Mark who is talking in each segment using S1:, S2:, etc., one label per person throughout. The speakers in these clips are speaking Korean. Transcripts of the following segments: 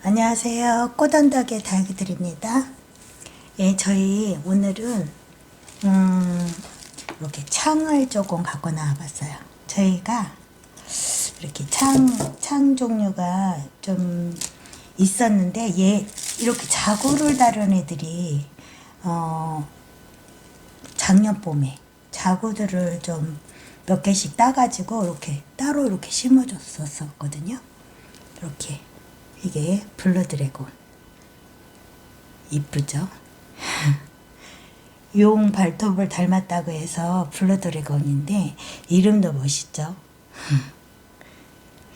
S1: 안녕하세요. 꽃언덕의 닭이들입니다. 예, 저희 오늘은 이렇게 창을 조금 갖고 나와봤어요. 저희가 이렇게 창 종류가 좀 있었는데 이렇게 자구를 다룬 애들이 작년 봄에 자구들을 좀 몇 개씩 따가지고 이렇게 따로 이렇게 심어줬었거든요. 이렇게 이게 블루드래곤 이쁘죠? 용 발톱을 닮았다고 해서 블루드래곤인데 이름도 멋있죠?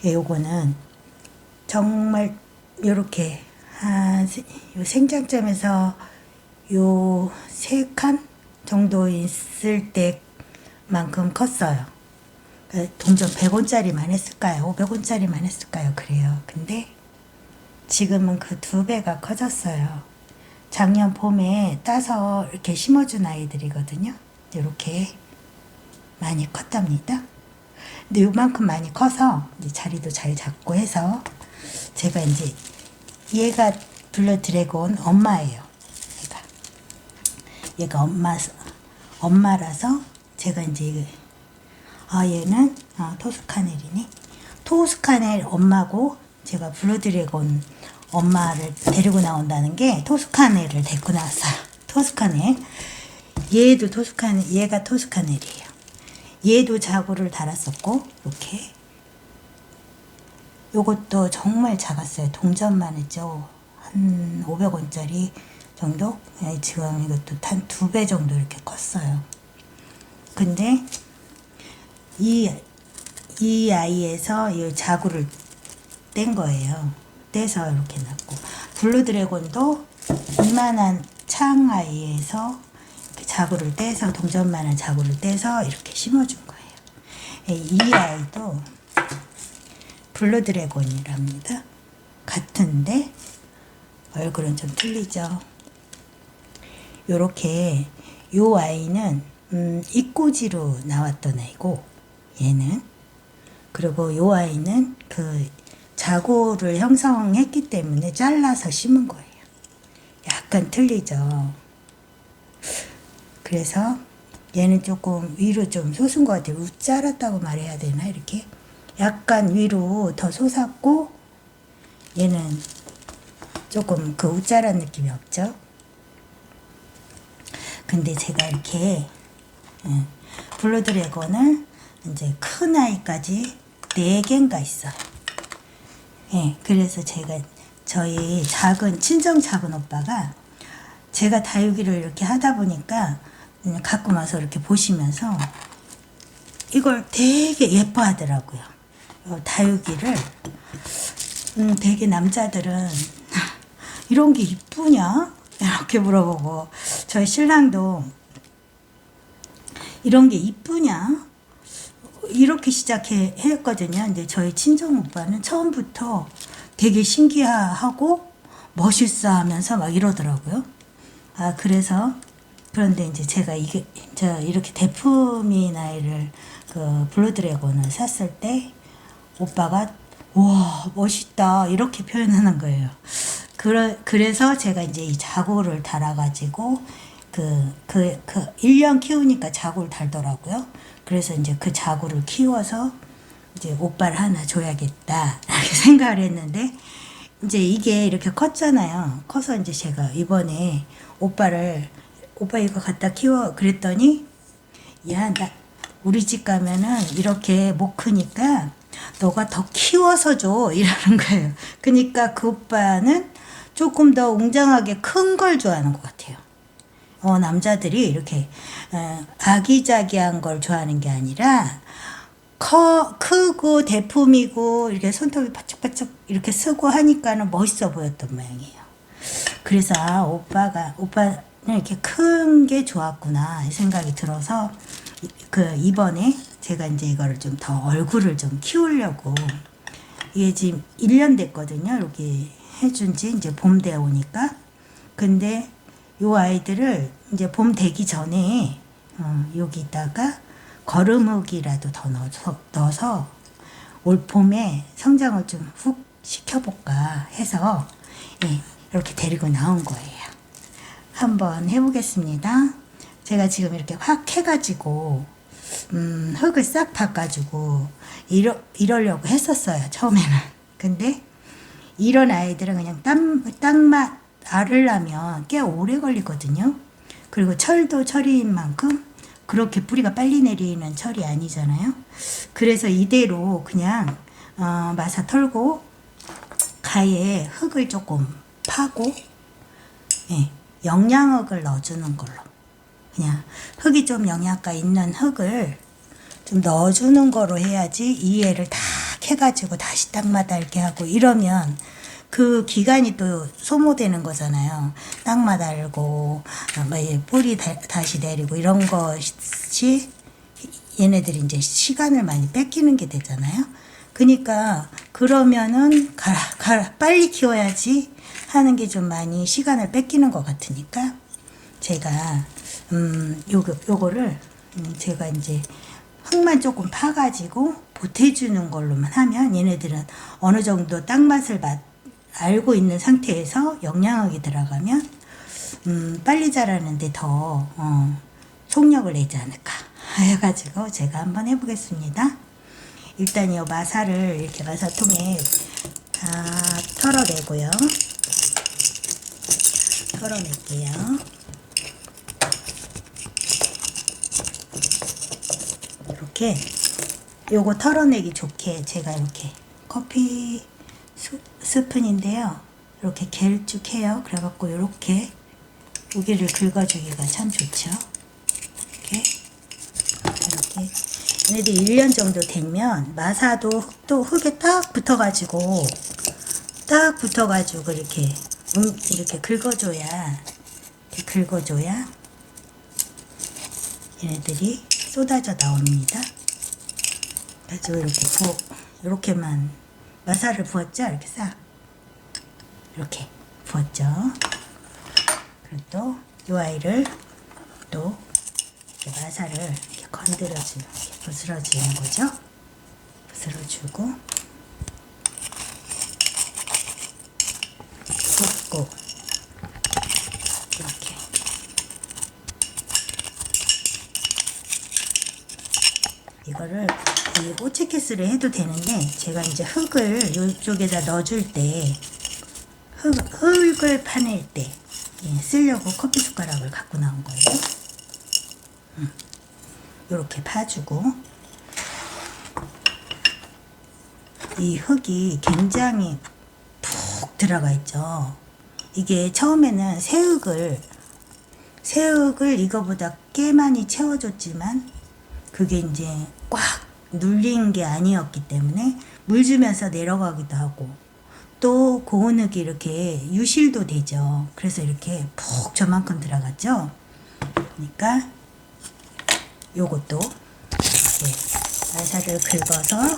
S1: 요거는 정말 요렇게 요 생장점에서 요 3칸 정도 있을 때만큼 컸어요. 동전 100원짜리만 했을까요? 500원짜리만 했을까요? 그래요. 근데 지금은 그 2배가 커졌어요. 작년 봄에 따서 이렇게 심어준 아이들이거든요. 이렇게 많이 컸답니다. 근데 요만큼 많이 커서 이제 자리도 잘 잡고 해서 제가 이제 얘가 블루드래곤 엄마예요. 얘가 엄마라서 제가 이제 얘는 토스카넬이네. 토스카넬 엄마고 제가 블루드래곤 엄마를 데리고 나온다는 게 토스카넬을 데리고 나왔어요. 토스카넬. 얘가 토스카넬이에요. 얘도 자구를 달았었고 이렇게 요것도 정말 작았어요. 동전만 했죠. 한 500원짜리 정도? 지금 이것도 한 2배 정도 이렇게 컸어요. 근데 이 아이에서 이 자구를 뗀 거예요. 떼서 이렇게 놨고, 블루드래곤도 이만한 창 아이에서 이렇게 자구를 떼서 동전만한 자구를 떼서 이렇게 심어준 거예요. 이 아이도 블루드래곤이랍니다. 같은데 얼굴은 좀 틀리죠. 요렇게 요 아이는 입꼬지로 나왔던 애고 얘는, 그리고 요 아이는 그 자구를 형성했기 때문에 잘라서 심은 거예요. 약간 틀리죠. 그래서 얘는 조금 위로 좀 솟은 것 같아요. 웃자랐다고 말해야 되나? 이렇게 약간 위로 더 솟았고 얘는 조금 그 웃자란 느낌이 없죠. 근데 제가 이렇게 블루드래곤을 이제 큰 아이까지 4개인가 있어요. 그래서 제가 저희 친정 작은 오빠가 제가 다육이를 이렇게 하다 보니까 갖고 와서 이렇게 보시면서 이걸 되게 예뻐하더라고요. 다육이를 되게 남자들은 이런 게 이쁘냐? 이렇게 물어보고, 저희 신랑도 이런 게 이쁘냐? 이렇게 시작했거든요. 근데 저희 친정 오빠는 처음부터 되게 신기하고 멋있어 하면서 막 이러더라고요. 그런데 이제 제가 이렇게 대품인 아이를, 그 블루드래곤을 샀을 때 오빠가 와, 멋있다 이렇게 표현하는 거예요. 그래서 제가 이제 이 자구를 달아가지고 1년 키우니까 자구를 달더라고요. 그래서 이제 그 자구를 키워서 이제 오빠를 하나 줘야겠다 이렇게 생각을 했는데, 이제 이게 이렇게 컸잖아요. 커서 이제 제가 이번에 오빠 이거 갖다 키워 그랬더니, 야, 나 우리 집 가면은 이렇게 못 크니까 너가 더 키워서 줘 이러는 거예요. 그러니까 그 오빠는 조금 더 웅장하게 큰 걸 좋아하는 것 같아요. 남자들이 이렇게 아기자기한 걸 좋아하는 게 아니라 크고 대품이고 이렇게 손톱이 바짝바짝 이렇게 쓰고 하니까는 멋있어 보였던 모양이에요. 그래서 오빠는 이렇게 큰 게 좋았구나 이 생각이 들어서 이번에 제가 이제 이거를 좀 더 얼굴을 좀 키우려고, 이게 지금 1년 됐거든요. 이렇게 해준 지 이제 봄 되어 오니까. 근데 요 아이들을 이제 봄 되기 전에 여기다가 거름흙이라도 더 넣어서 올 봄에 성장을 좀 훅 시켜볼까 해서 예, 이렇게 데리고 나온 거예요. 한번 해보겠습니다. 제가 지금 이렇게 확 해가지고 흙을 싹 바꿔주고 이러려고 했었어요, 처음에는. 근데 이런 아이들은 그냥 땅맛 알으려면 꽤 오래 걸리거든요. 그리고 철도 철인 만큼 그렇게 뿌리가 빨리 내리는 철이 아니잖아요. 그래서 이대로 그냥 마사 털고 가에 흙을 조금 파고 예, 영양흙을 넣어주는 걸로, 그냥 흙이 좀 영양가 있는 흙을 좀 넣어주는 거로 해야지 이 애를 다 캐가지고 다시 땅마다 이렇게 하고 이러면 그 기간이 또 소모되는 거잖아요. 땅마다 알고 뿌리 다시 내리고 이런 것이 얘네들이 이제 시간을 많이 뺏기는 게 되잖아요. 그러니까 그러면은 빨리 키워야지 하는 게 좀 많이 시간을 뺏기는 것 같으니까 제가 요거를 제가 이제 흙만 조금 파가지고 보태주는 걸로만 하면 얘네들은 어느 정도 땅맛을 알고 있는 상태에서 영양학이 들어가면 빨리 자라는데 더 속력을 내지 않을까 해가지고 제가 한번 해보겠습니다. 일단 이 마사를 이렇게 마사통에 다 털어내고요. 털어낼게요. 이렇게 요거 털어내기 좋게 제가 이렇게 커피 스푼인데요. 이렇게 길쭉해요. 그래갖고 이렇게 여기를 긁어주기가 참 좋죠. 이렇게 얘네들 1년 정도 되면 마사도 흙도 흙에 딱 붙어가지고 이렇게 긁어줘야 얘네들이 쏟아져 나옵니다. 그래서 이렇게만 마사를 부었죠. 이렇게 싹 이렇게 부었죠. 그리고 또 이 아이를 또 이렇게 마사를 이렇게 건드려주는, 이렇게 부스러지는 거죠. 부스러주고 붓고 이렇게 이거를 이 호치키스를 해도 되는데 제가 이제 흙을 이쪽에다 넣어줄 때 흙을 파낼 때 쓰려고 커피 숟가락을 갖고 나온 거예요. 이렇게 파주고 이 흙이 굉장히 푹 들어가 있죠. 이게 처음에는 새흙을 이거보다 꽤 많이 채워줬지만 그게 이제 꽉 눌린 게 아니었기 때문에 물 주면서 내려가기도 하고 또 고운 흙이 이렇게 유실도 되죠. 그래서 이렇게 푹 저만큼 들어갔죠. 그러니까 요것도 이렇게 마사를 긁어서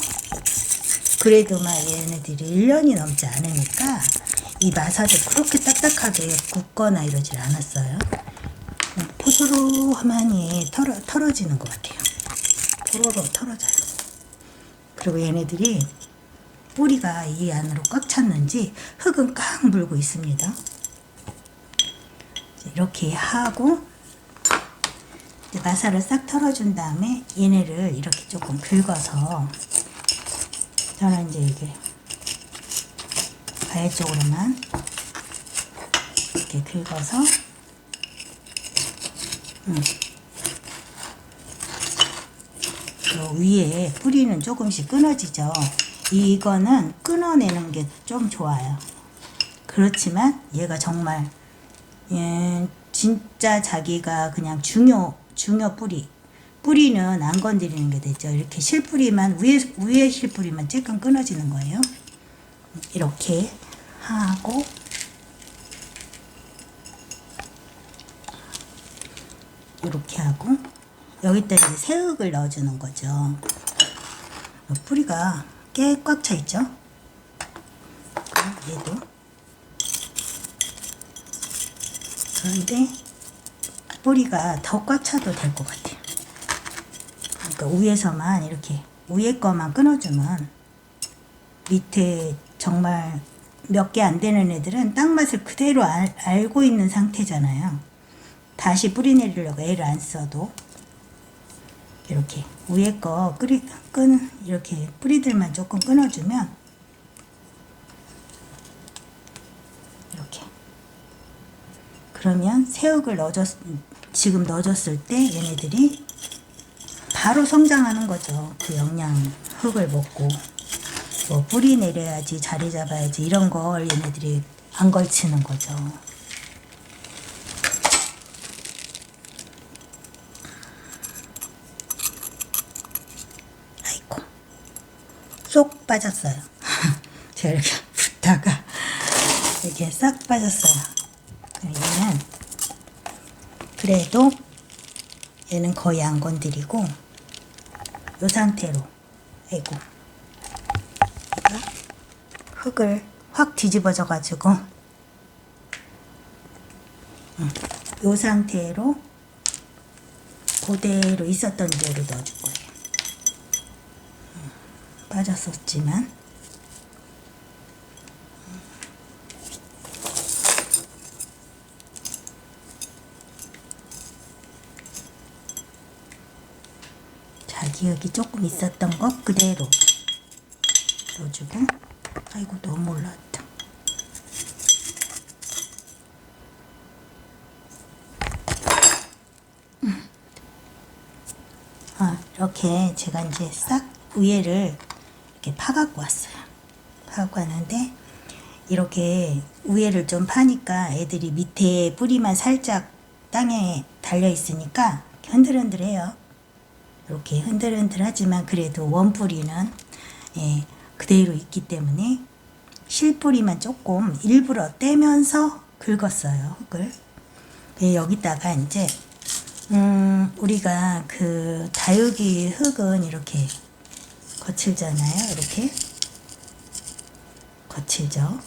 S1: 그래도 막 얘네들이 1년이 넘지 않으니까 이 마사도 그렇게 딱딱하게 굳거나 이러질 않았어요. 포도로하니 털어지는 것 같아요. 도로로 털어져요. 그리고 얘네들이 뿌리가 이 안으로 꽉 찼는지 흙은 꽉 물고 있습니다. 이렇게 하고 마사를 싹 털어준 다음에 얘네를 이렇게 조금 긁어서 저는 이제 이게 가해 쪽으로만 이렇게 긁어서 요 위에 뿌리는 조금씩 끊어지죠. 이거는 끊어내는 게 좀 좋아요. 그렇지만 얘가 정말 진짜 자기가 그냥 중요 뿌리는 안 건드리는 게 되죠. 이렇게 실뿌리만 위에 실뿌리만 쬐끔 끊어지는 거예요. 이렇게 하고 이렇게 하고 여기다 이제 새흙을 넣어주는 거죠. 뿌리가 꽤 꽉 차 있죠. 얘도 그런데 뿌리가 더 꽉 차도 될 것 같아요. 그러니까 위에서만 이렇게 위에 거만 끊어주면 밑에 정말 몇 개 안 되는 애들은 땅 맛을 그대로 알고 있는 상태잖아요. 다시 뿌리 내리려고 애를 안 써도 이렇게 위에 거 이렇게 뿌리들만 조금 끊어주면 이렇게, 그러면 새흙을 지금 넣어줬을 때 얘네들이 바로 성장하는 거죠. 그 영양 흙을 먹고, 뭐 뿌리 내려야지, 자리 잡아야지, 이런 걸 얘네들이 안 걸치는 거죠. 아이고, 쏙 빠졌어요. 제가 이렇게 붓다가 이렇게 싹 빠졌어요. 얘는 그래도 얘는 거의 안 건드리고 이 상태로, 아이고, 흙을 확 뒤집어져 가지고 이 상태로 그대로 있었던 대로 넣어줄 거예요. 빠졌었지만 자기흙이 조금 있었던 것 그대로 넣어주고, 아이고 너무 올라왔다. 이렇게 제가 이제 싹 위에를 이렇게 파갖고 왔어요. 파갖고 왔는데 이렇게 위에를 좀 파니까 애들이 밑에 뿌리만 살짝 땅에 달려 있으니까 흔들흔들해요. 이렇게 흔들흔들하지만 그래도 원뿌리는 그대로 있기 때문에 실뿌리만 조금 일부러 떼면서 긁었어요, 흙을. 여기다가 이제 우리가 그 다육이 흙은 이렇게 거칠잖아요. 이렇게 거칠죠.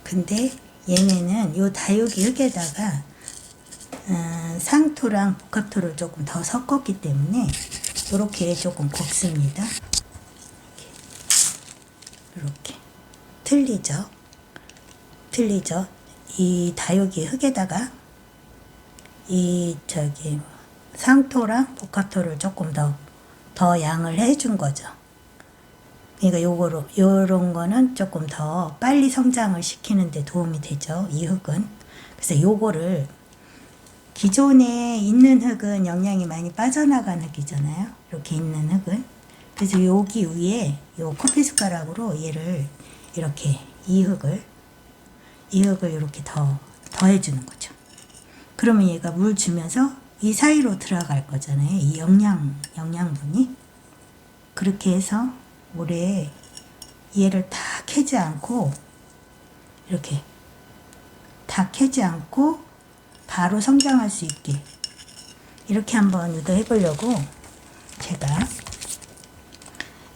S1: 근데 얘네는 요 다육이 흙에다가 상토랑 복합토를 조금 더 섞었기 때문에 이렇게 조금 곱습니다. 이렇게 틀리죠. 이 다육이 흙에다가 이 상토랑 복합토를 조금 더 양을 해준 거죠. 그러니까 요런 거는 조금 더 빨리 성장을 시키는 데 도움이 되죠, 이 흙은. 그래서 요거를, 기존에 있는 흙은 영양이 많이 빠져나간 흙이잖아요, 이렇게 있는 흙은. 그래서 여기 위에 요 커피 숟가락으로 얘를 이렇게 이 흙을 이렇게 더해주는 거죠. 그러면 얘가 물 주면서 이 사이로 들어갈 거잖아요, 이 영양분이. 그렇게 해서 올해 얘를 다 캐지 않고, 이렇게 다 캐지 않고 바로 성장할 수 있게 이렇게 한번 유도해 보려고 제가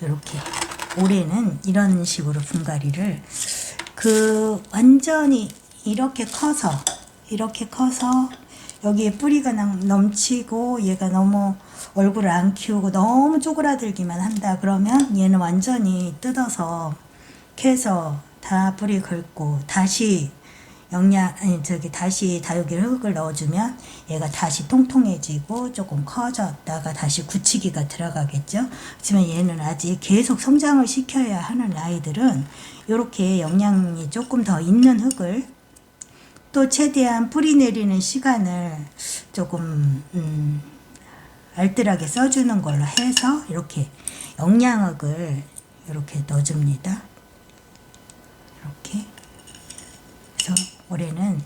S1: 이렇게 올해는 이런 식으로 분갈이를, 완전히 이렇게 커서 여기에 뿌리가 넘치고 얘가 너무 얼굴을 안 키우고 너무 쪼그라들기만 한다 그러면 얘는 완전히 뜯어서 캐서 다 뿌리 긁고 다시 다시 다육이 흙을 넣어주면 얘가 다시 통통해지고 조금 커졌다가 다시 굳히기가 들어가겠죠. 하지만 얘는 아직 계속 성장을 시켜야 하는 아이들은 이렇게 영양이 조금 더 있는 흙을, 또 최대한 뿌리 내리는 시간을 조금 알뜰하게 써주는 걸로 해서 이렇게 영양흙을 이렇게 넣어줍니다. 이렇게. 그래서 올해는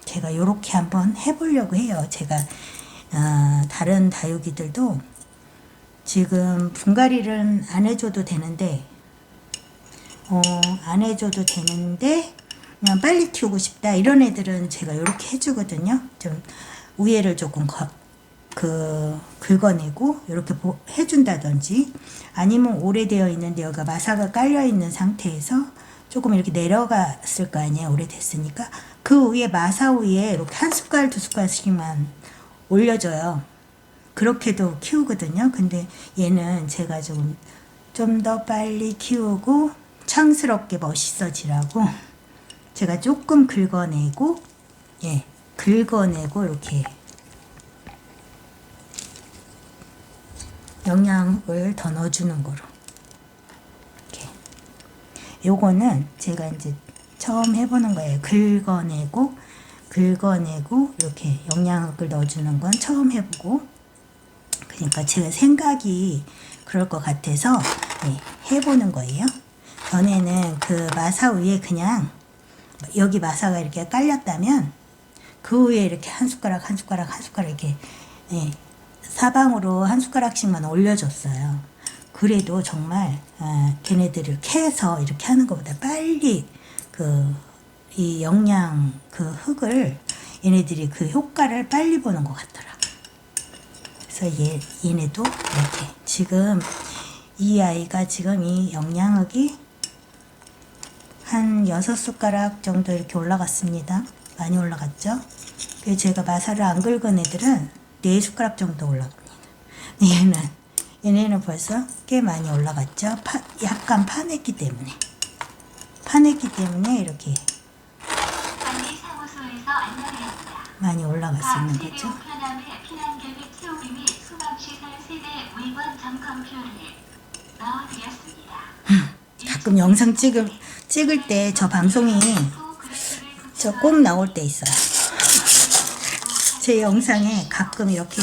S1: 제가 이렇게 한번 해보려고 해요. 제가 다른 다육이들도 지금 분갈이를 안 해줘도 되는데 그냥 빨리 키우고 싶다 이런 애들은 제가 이렇게 해주거든요. 좀 위에를 조금 긁어내고 이렇게 해준다든지, 아니면 오래되어 있는데 여기가 마사가 깔려 있는 상태에서 조금 이렇게 내려갔을 거 아니에요, 오래됐으니까. 그 위에, 마사 위에 이렇게 한 숟갈 두 숟갈씩만 올려줘요. 그렇게도 키우거든요. 근데 얘는 제가 좀 더 빨리 키우고 창스럽게 멋있어지라고 제가 조금 긁어내고, 예, 긁어내고 이렇게 영양을 더 넣어주는 거로. 이렇게. 요거는 제가 이제 처음 해보는 거예요. 긁어내고 이렇게 영양을 넣어주는 건 처음 해보고, 그러니까 제가 생각이 그럴 것 같아서, 예, 해보는 거예요. 전에는 그 마사 위에 그냥 여기 마사가 이렇게 깔렸다면 그 위에 이렇게 한 숟가락 이렇게, 예, 사방으로 한 숟가락씩만 올려줬어요. 그래도 정말 걔네들을 캐서 이렇게 하는 것보다 빨리 이 영양 흙을 얘네들이 그 효과를 빨리 보는 것 같더라고요. 그래서 얘네도 이렇게 지금 이 아이가 지금 이 영양흙이 한 6숟가락 정도 이렇게 올라갔습니다. 많이 올라갔죠? 제가 마사를 안 긁은 애들은 4숟가락 정도 올라갑니다. 얘네는 벌써 꽤 많이 올라갔죠? 약간 파냈기 때문에 이렇게 많이 올라갈 수 있는 거죠. 가끔 영상 찍을 때 저 방송이 꼭 나올 때 있어요. 제 영상에 가끔 이렇게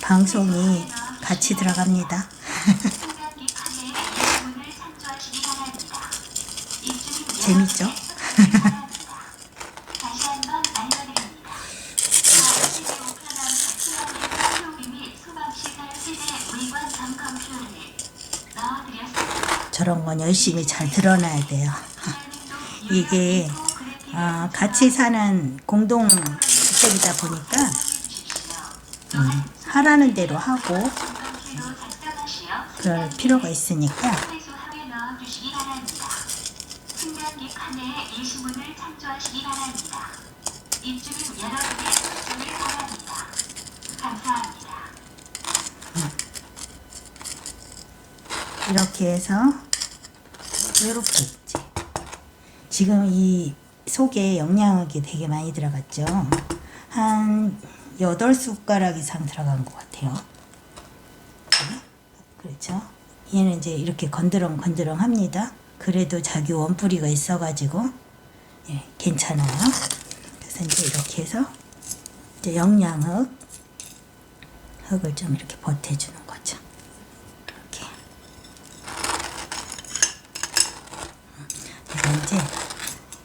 S1: 방송이 같이 들어갑니다. 재밌죠? 저런 건 열심히 잘 드러나야 돼요. 이게 같이 사는 공동주택이다 보니까 하라는 대로 하고 그럴 필요가 있으니까. 이렇게 해서 이렇게 있지. 지금 이 속에 영양액이 되게 많이 들어갔죠. 한 8숟가락 이상 들어간 것 같아요. 네? 그렇죠. 얘는 이제 이렇게 건드렁 합니다. 그래도 자기 원뿌리가 있어가지고, 예, 괜찮아요. 그래서 이제 이렇게 해서 이제 영양흙을 좀 이렇게 보태주는 거죠. 이렇게. 이제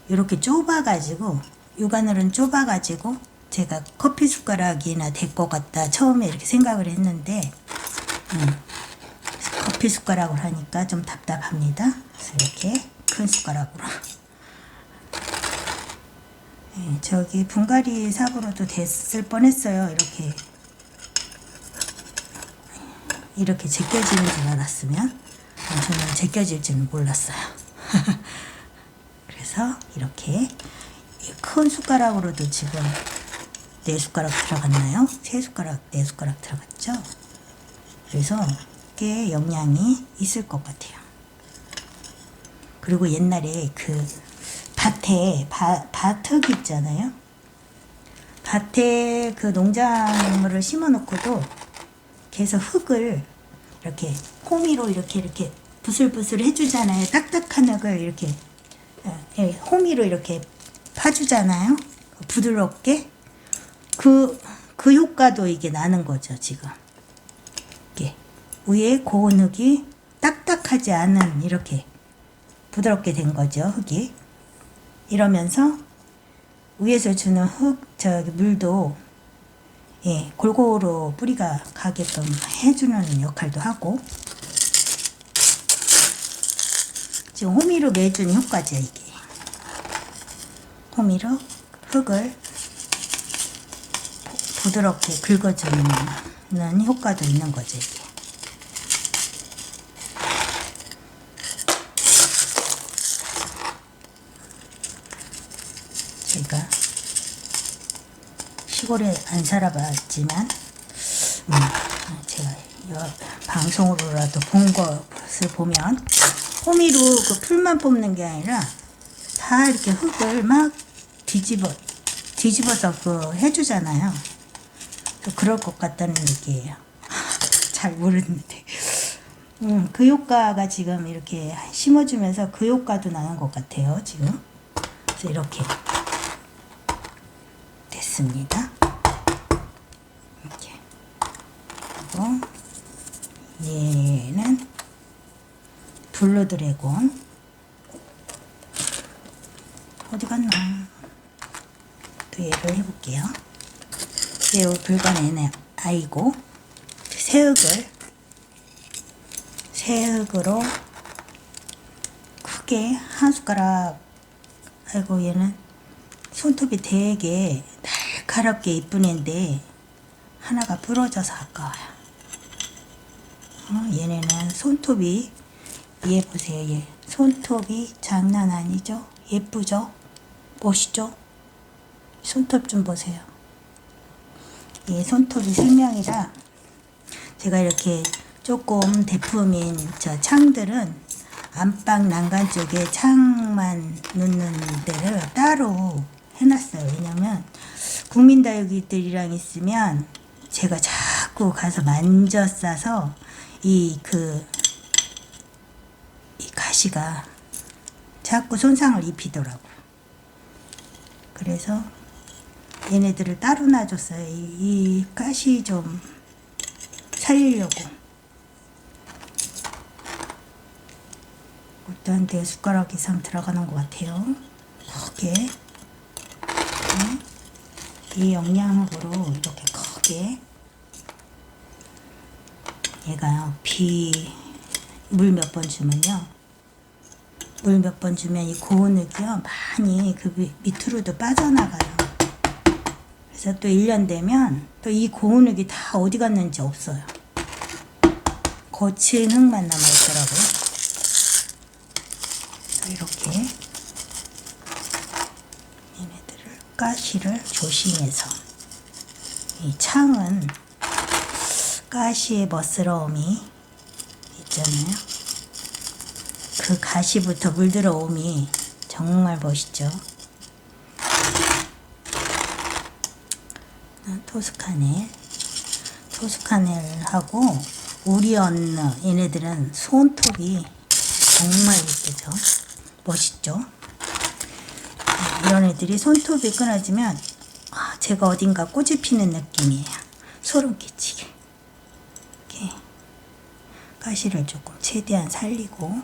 S1: 이렇게 좁아가지고, 육안으로는 좁아가지고 제가 커피 숟가락이나 될 것 같다 처음에 이렇게 생각을 했는데, 커피 숟가락으로 하니까 좀 답답합니다. 그래서 이렇게 큰 숟가락으로. 네, 저기 분갈이 삽으로도 됐을 뻔했어요. 이렇게 제껴지는 줄 알았으면. 저는 제껴질 줄은 몰랐어요. 그래서 이렇게 큰 숟가락으로도 지금 4숟가락 들어갔나요? 3숟가락, 4숟가락 들어갔죠? 그래서 꽤 영양이 있을 것 같아요. 그리고 옛날에 그 밭에 밭흙 있잖아요. 밭에 그 농작물을 심어 놓고도 계속 흙을 이렇게 호미로 이렇게 부슬부슬 해주잖아요. 딱딱한 흙을 이렇게 호미로 이렇게 파주잖아요. 부드럽게. 그 효과도 이게 나는 거죠, 지금. 이게 위에 고운 흙이 딱딱하지 않은 이렇게 부드럽게 된 거죠, 흙이. 이러면서 위에서 주는 물도, 예, 골고루 뿌리가 가게끔 해주는 역할도 하고. 지금 호미로 내준 효과죠, 이게. 호미로 흙을 부드럽게 긁어주는 효과도 있는 거죠, 이게. 제가 시골에 안 살아봤지만 제가 방송으로라도 본 것을 보면 호미로 그 풀만 뽑는 게 아니라 다 이렇게 흙을 막 뒤집어서 그 해주잖아요. 그럴 것 같다는 얘기예요. 잘 모르는데. 그 효과가 지금 이렇게 심어주면서 그 효과도 나는 것 같아요. 지금. 그래서 이렇게 됐습니다. 이렇게. 그리고 얘는 블루 드래곤. 어디 갔나? 또 얘를 해볼게요. 매우 붉은 아이고 새흙으로 크게 한 숟가락. 아이고 얘는 손톱이 되게 날카롭게 이쁜 애인데 하나가 부러져서 아까워요. 얘네는 손톱이 얘 보세요. 얘 손톱이 장난 아니죠? 예쁘죠? 멋있죠? 손톱 좀 보세요. 얘 손톱이 생명이라 제가 이렇게 조금 대품인 저 창들은 안방 난간 쪽에 창만 놓는 데를 따로 해놨어요. 왜냐면 국민다육이들이랑 있으면 제가 자꾸 가서 만져 싸서 이 가시가 자꾸 손상을 입히더라고. 그래서 얘네들을 따로 놔줬어요. 이 가시 좀 살리려고. 일단 4숟가락 이상 들어가는 것 같아요. 크게. 이 영양으로 이렇게 크게. 얘가 물 몇 번 주면요. 물 몇 번 주면 이 고온흙이요. 많이 그 밑으로도 빠져나가요. 그래서 또 1년 되면 또 이 고온흙이 다 어디 갔는지 없어요. 거친 흙만 남아있더라고요. 이렇게 얘네들을 가시를 조심해서 이 창은 가시의 멋스러움이 있잖아요. 그 가시부터 물들어옴이 정말 멋있죠. 토스카넬하고 오리언느 얘네들은 손톱이 정말 예쁘죠. 멋있죠. 이런 애들이 손톱이 끊어지면 제가 어딘가 꽃이 피는 느낌이에요. 소름 끼치게. 이렇게 가시를 조금 최대한 살리고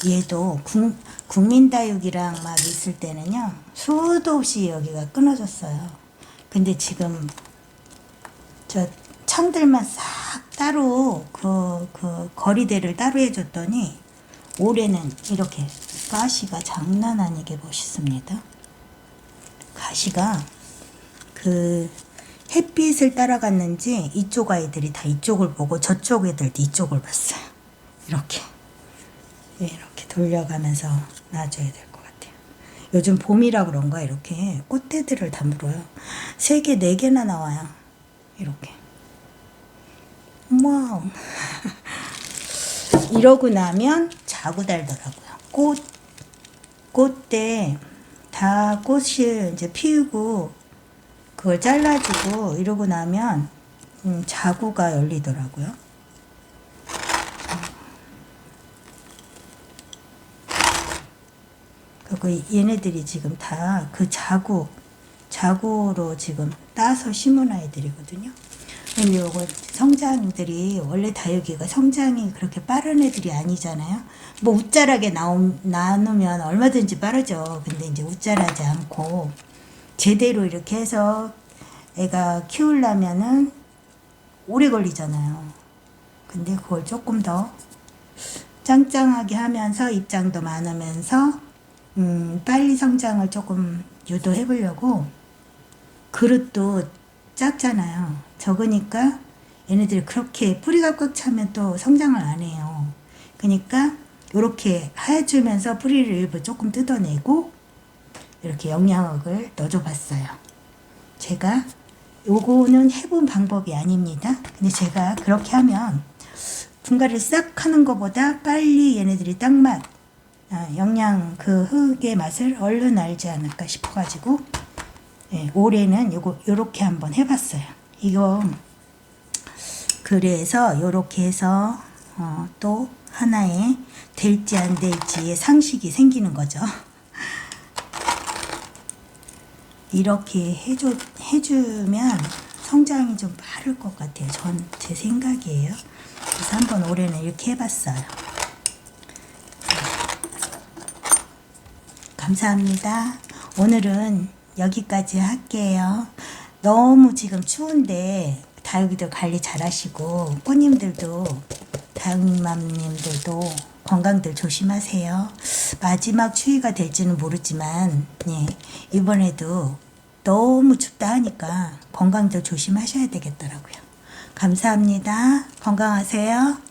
S1: 얘도 국민다육이랑 막 있을 때는요 수도 없이 여기가 끊어졌어요. 근데 지금 저 창들만 싹 따로 그 거리대를 따로 해줬더니 올해는 이렇게 가시가 장난 아니게 멋있습니다. 가시가 그 햇빛을 따라갔는지 이쪽 아이들이 다 이쪽을 보고 저쪽 애들도 이쪽을 봤어요. 이렇게 돌려가면서 놔줘야 될 것 같아요. 요즘 봄이라 그런가 이렇게 꽃대들을 다 물어요. 3개, 4개나 나와요. 이렇게. 와우. 이러고 나면 자구 달더라고요. 꽃대 다 꽃을 이제 피우고 그걸 잘라주고 이러고 나면 자구가 열리더라고요. 그리고 얘네들이 지금 다 그 자구로 지금 따서 심은 아이들이거든요. 근데 요거 성장들이 원래 다육이가 성장이 그렇게 빠른 애들이 아니잖아요. 뭐 웃자라게 나누면 얼마든지 빠르죠. 근데 이제 웃자라지 않고 제대로 이렇게 해서 애가 키우려면은 오래 걸리잖아요. 근데 그걸 조금 더 짱짱하게 하면서 입장도 많으면서 빨리 성장을 조금 유도해 보려고 그릇도 작잖아요. 적으니까 얘네들이 그렇게 뿌리가 꽉 차면 또 성장을 안 해요. 그러니까 이렇게 해주면서 뿌리를 일부 조금 뜯어내고 이렇게 영양액을 넣어줘 봤어요. 제가 요거는 해본 방법이 아닙니다. 근데 제가 그렇게 하면 분갈이를 싹 하는 것보다 빨리 얘네들이 땅맛, 영양 그 흙의 맛을 얼른 알지 않을까 싶어가지고 올해는 요렇게 한번 해봤어요. 이거 그래서 요렇게 해서 또 하나의 될지 안 될지의 상식이 생기는 거죠. 이렇게 해주면 성장이 좀 빠를 것 같아요. 제 생각이에요. 그래서 한번 올해는 이렇게 해봤어요. 감사합니다. 오늘은 여기까지 할게요. 너무 지금 추운데 다육이들 관리 잘 하시고 꽃님들도 다육맘님들도 건강들 조심하세요. 마지막 추위가 될지는 모르지만 이번에도 너무 춥다 하니까 건강들 조심하셔야 되겠더라고요. 감사합니다. 건강하세요.